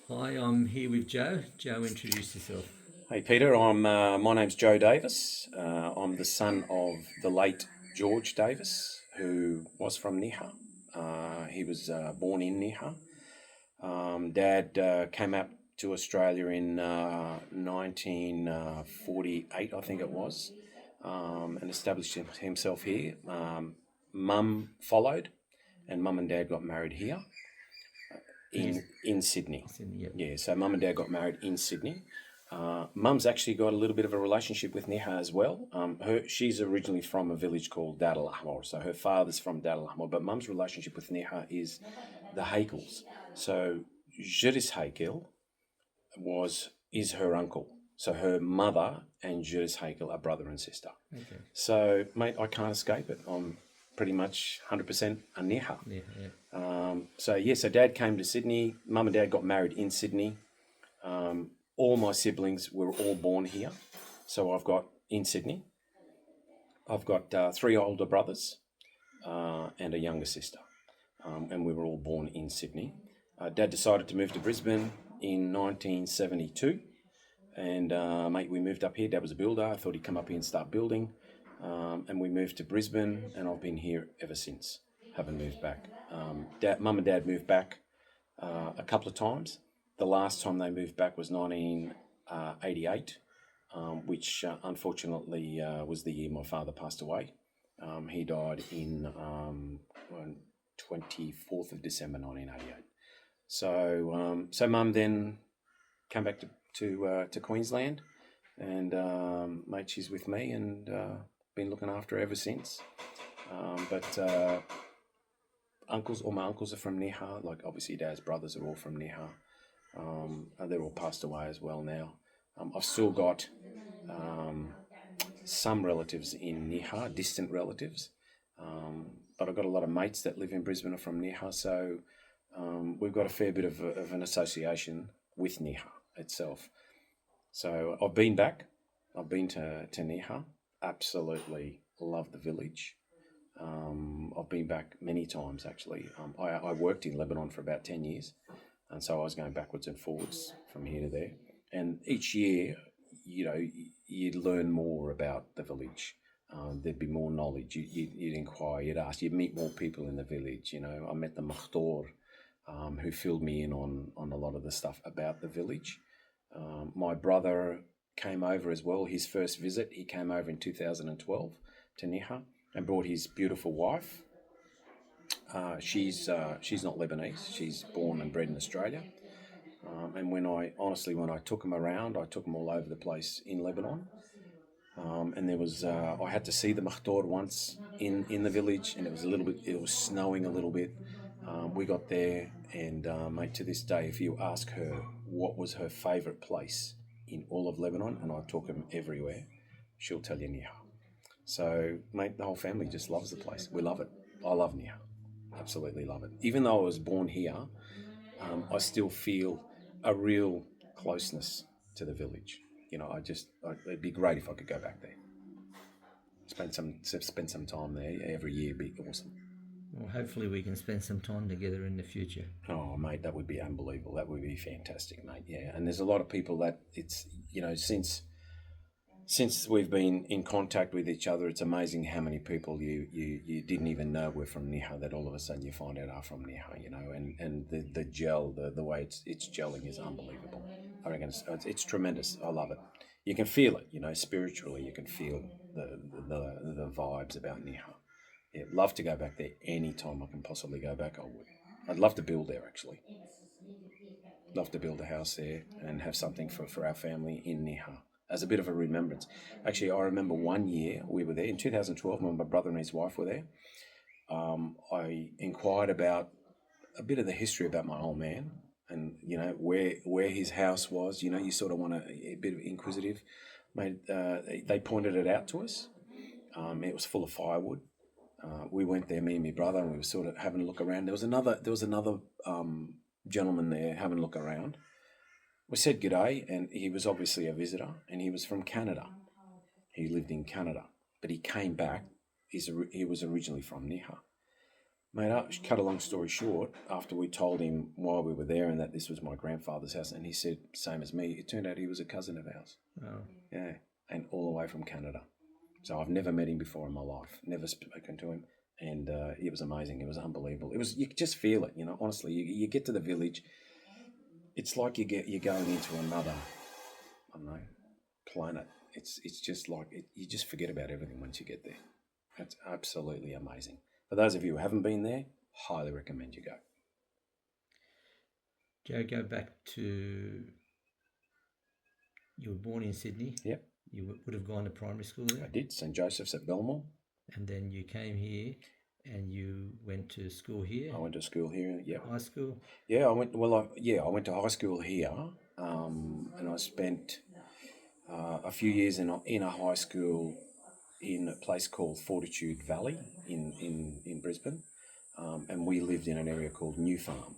Hi, I'm here with Joe. Joe, introduce yourself. Hey Peter, my name's Joe Davis. I'm the son of the late George Davis, who was from Niha. He was born in Niha. Dad came out to Australia in 1948, I think it was, and established himself here. Mum followed, and Mum and Dad got married here And you in Sydney. said, yep. Yeah, so Mum and Dad got married in Sydney. Mum's actually got a little bit of a relationship with Niha as well. She's originally from a village called Dad Al Ahmar, so her father's from Dad Al Ahmar, but Mum's relationship with Niha is the Hakels. So Jiris Hakel is her uncle. So her mother and Jiris Hakel are brother and sister. Okay. So, mate, I can't escape it. I'm pretty much 100% a Niha. Yeah, yeah. So Dad came to Sydney. Mum and Dad got married in Sydney. All my siblings were all born here. So in Sydney, I've got three older brothers and a younger sister. And we were all born in Sydney. Dad decided to move to Brisbane in 1972. And, mate, we moved up here. Dad was a builder. I thought he'd come up here and start building. And we moved to Brisbane, and I've been here ever since. Haven't moved back. Mum and Dad moved back a couple of times. The last time they moved back was 1988, which unfortunately was the year my father passed away. He died in 24th of December 1988. So Mum then came back to Queensland, and mate, she's with me, and been looking after her ever since. But all my uncles are from Niha. Like obviously, Dad's brothers are all from Niha. They're all passed away as well now. I've still got some relatives in Niha, distant relatives, but I've got a lot of mates that live in Brisbane are from Niha, so we've got a fair bit of an association with Niha itself. So I've been back. I've been to Niha. Absolutely love the village. I've been back many times actually. I worked in Lebanon for about 10 years, and so I was going backwards and forwards from here to there. And each year, you'd learn more about the village. There'd be more knowledge. You'd inquire, you'd ask, you'd meet more people in the village. I met the Makhtor, who filled me in on a lot of the stuff about the village. My brother came over as well. His first visit, he came over in 2012 to Niha and brought his beautiful wife. She's not Lebanese. She's born and bred in Australia. And when I took him around, I took him all over the place in Lebanon. And there was I had to see the Makhtor once in the village, and it was snowing a little bit. We got there, and mate, to this day, if you ask her what was her favourite place in all of Lebanon, and I took him everywhere, she'll tell you Niha. So, mate, the whole family just loves the place. We love it. I love Niha. Absolutely love it. Even though I was born here, I still feel a real closeness to the village. It'd be great if I could go back there. Spend some time there every year. Be awesome. Well, hopefully we can spend some time together in the future. Oh, mate, that would be unbelievable. That would be fantastic, mate. Yeah, and there's a lot of people that since we've been in contact with each other, it's amazing how many people you didn't even know were from Niha that all of a sudden you find out are from Niha, and the gel, the way it's gelling is unbelievable. I reckon it's tremendous. I love it. You can feel it, spiritually. You can feel the vibes about Niha. Yeah, love to go back there anytime I can possibly go back. I would. I'd love to build there actually. Love to build a house there and have something for our family in Niha as a bit of a remembrance. Actually, I remember one year we were there in 2012 when my brother and his wife were there. I inquired about a bit of the history about my old man and where his house was. You sort of want a bit of inquisitive. Mate, they pointed it out to us. It was full of firewood. We went there, me and my brother, and we were sort of having a look around. There was another gentleman there having a look around. We said g'day, and he was obviously a visitor, and he was from Canada. He lived in Canada, but he came back. He was originally from Niha, Mate, cut a long story short, after we told him why we were there and that this was my grandfather's house, and he said, same as me, it turned out he was a cousin of ours. Oh, Yeah, and all the way from Canada. So I've never met him before in my life, never spoken to him, and it was amazing. It was unbelievable. It was, you could just feel it, honestly. You get to the village, it's like you're going into another, I don't know, planet. It's just like, you just forget about everything once you get there. It's absolutely amazing. For those of you who haven't been there, highly recommend you go. Joe, go back to, you were born in Sydney. Yep. You would have gone to primary school there. I did, St. Joseph's at Belmore. And then you came here and you went to school here. I went to school here, yeah. High school? Yeah, I went to high school here, and I spent a few years in a high school in a place called Fortitude Valley in Brisbane, and we lived in an area called New Farm.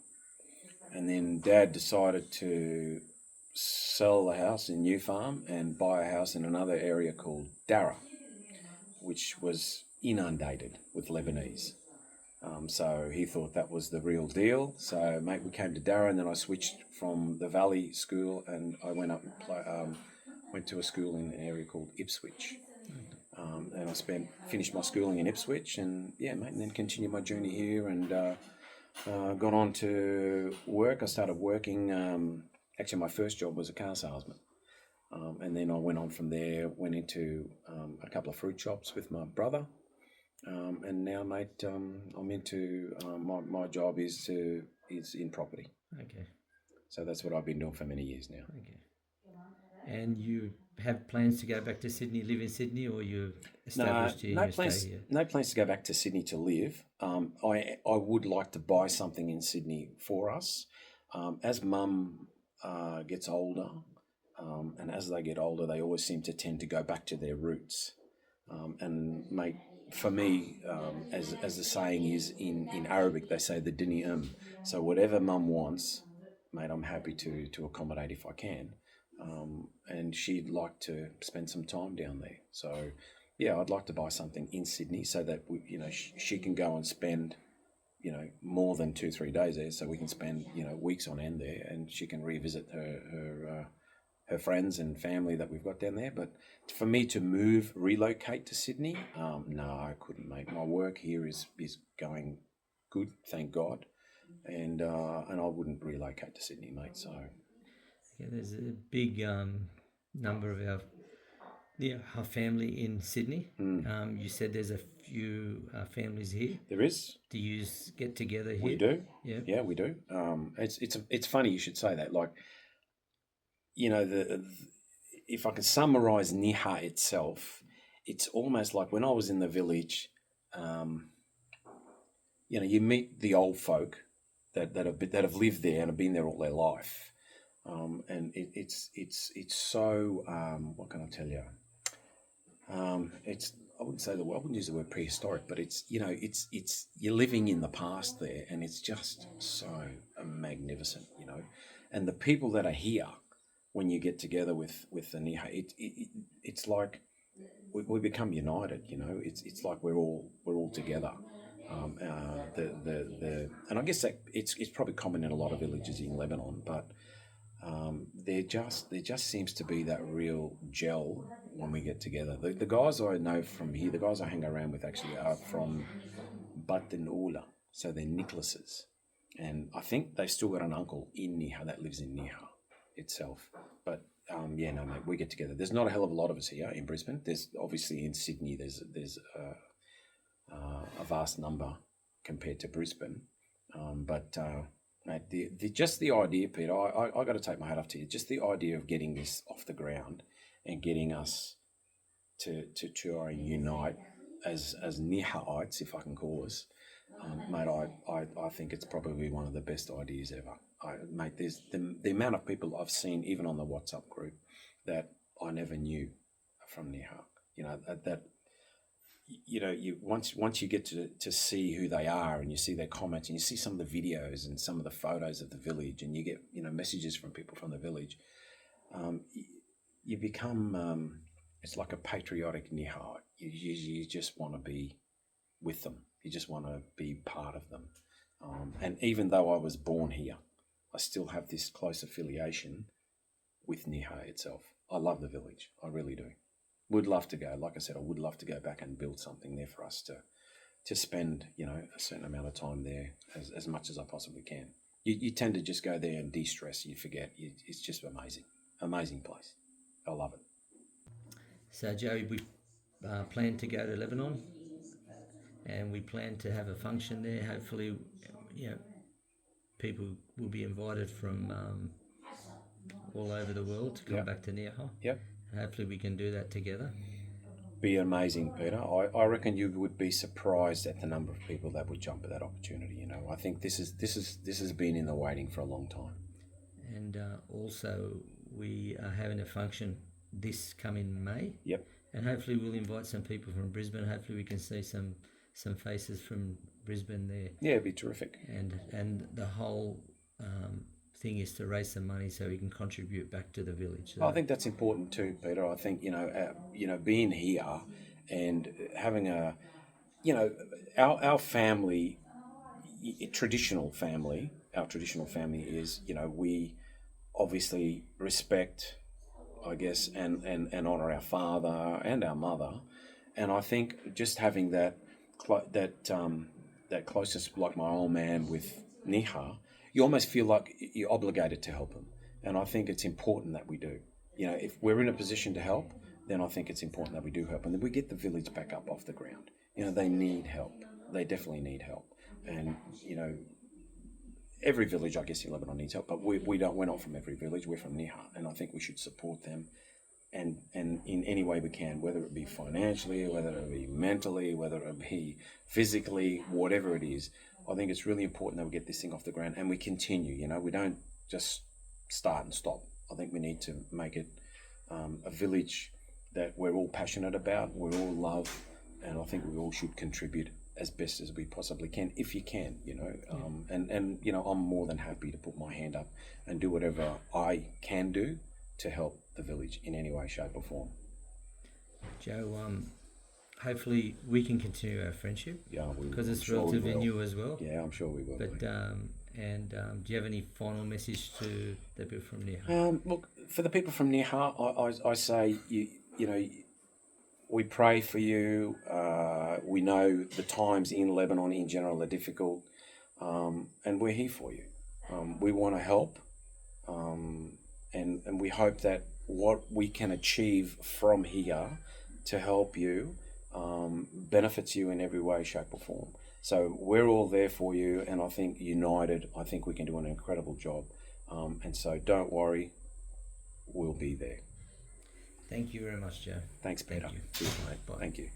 And then Dad decided to sell the house in New Farm and buy a house in another area called Darra, which was inundated with Lebanese. So he thought that was the real deal. So, mate, we came to Darra, and then I switched from the Valley School, and I went up and went to a school in an area called Ipswich. And I finished my schooling in Ipswich, and yeah, mate, and then continued my journey here, and got on to work. I started working. Actually, my first job was a car salesman, and then I went on from there. Went into a couple of fruit shops with my brother. And now, mate, I'm into my job is in property. Okay. So that's what I've been doing for many years now. Okay. And you have plans to go back to Sydney, live in Sydney, or you established here? No plans. Stay here? No plans to go back to Sydney to live. I would like to buy something in Sydney for us. As Mum gets older, and as they get older, they always seem to tend to go back to their roots. And mate, for me, as the saying is in Arabic, they say the dini So whatever Mum wants, mate, I'm happy to accommodate if I can. And she'd like to spend some time down there. So, yeah, I'd like to buy something in Sydney so that she can go and spend, more than 2-3 days there. So we can spend weeks on end there, and she can revisit her friends and family that we've got down there. But for me to relocate to Sydney, no, I couldn't, mate. My work here is going good, thank God, and I wouldn't relocate to Sydney, mate. So yeah, there's a big number of our family in Sydney. You said there's a few families here. There is. Do you get together here? We do. Yeah, we do. It's funny you should say that. Like, if I can summarize Niha itself, it's almost like when I was in the village, you meet the old folk that have lived there and have been there all their life, and it's so what can I tell you? I wouldn't use the word prehistoric, but it's you're living in the past there, and it's just so magnificent, and the people that are here. When you get together with the Niha, it's like we become united. It's like we're all together. And I guess that it's probably common in a lot of villages in Lebanon, but there just seems to be that real gel when we get together. The guys I know from here, the guys I hang around with actually are from Batroun, so they're Nicholases, and I think they've still got an uncle in Niha that lives in Niha itself. But mate, we get together. There's not a hell of a lot of us here in Brisbane. There's obviously in Sydney there's a vast number compared to Brisbane, but mate, the idea, Peter, I got to take my hat off to you. Just the idea of getting this off the ground and getting us to try and unite as Nihaites, if I can call us, mate, I think it's probably one of the best ideas ever. Mate, there's the amount of people I've seen, even on the WhatsApp group, that I never knew from Niha. You once you get to see who they are, and you see their comments, and you see some of the videos and some of the photos of the village, and you get messages from people from the village, you become it's like a patriotic Niha. You just want to be with them. You just want to be part of them. And even though I was born here, I still have this close affiliation with Niha itself. I love the village. I really do. Would love to go. Like I said, I would love to go back and build something there for us to spend, a certain amount of time there as much as I possibly can. You tend to just go there and de-stress. You forget. It's just amazing. Amazing place. I love it. So, Joey, we plan to go to Lebanon, and we plan to have a function there. Hopefully, people will be invited from all over the world to come back to Niha. Yep. And hopefully, we can do that together. Be amazing, Peter. I reckon you would be surprised at the number of people that would jump at that opportunity. I think this has been in the waiting for a long time. And also, we are having a function this coming May. Yep. And hopefully, we'll invite some people from Brisbane. Hopefully, we can see some faces from Brisbane there. Yeah, it'd be terrific. And the whole thing is to raise some money so we can contribute back to the village. So I think that's important too, Peter. I think being here and having our family, traditional family. Our traditional family is we obviously respect, I guess, and honour our father and our mother, and I think just having that closest, like my old man with Niha, you almost feel like you're obligated to help them. And I think it's important that we do. If we're in a position to help, then I think it's important that we do help. And that we get the village back up off the ground. They need help. They definitely need help. And, every village, I guess, in Lebanon needs help. But we're not from every village. We're from Niha. And I think we should support them and in any way we can, whether it be financially, whether it be mentally, whether it be physically, whatever it is. I think it's really important that we get this thing off the ground and we continue. We don't just start and stop. I think we need to make it a village that we're all passionate about, we all love, and I think we all should contribute as best as we possibly can, if you can, and I'm more than happy to put my hand up and do whatever I can do to help the village in any way, shape or form. Joe, hopefully we can continue our friendship. Yeah, because it's relatively new as well. Yeah, I'm sure we will. But do you have any final message to the people from Niha? Look, for the people from Niha, I say we pray for you. We know the times in Lebanon in general are difficult, and we're here for you. We want to help, and we hope that what we can achieve from here to help you benefits you in every way, shape or form. So we're all there for you, and I think united, I think we can do an incredible job. And so don't worry, we'll be there. Thank you very much, Joe. Thanks, Peter. Thank you. Cheers, mate. Bye. Thank you.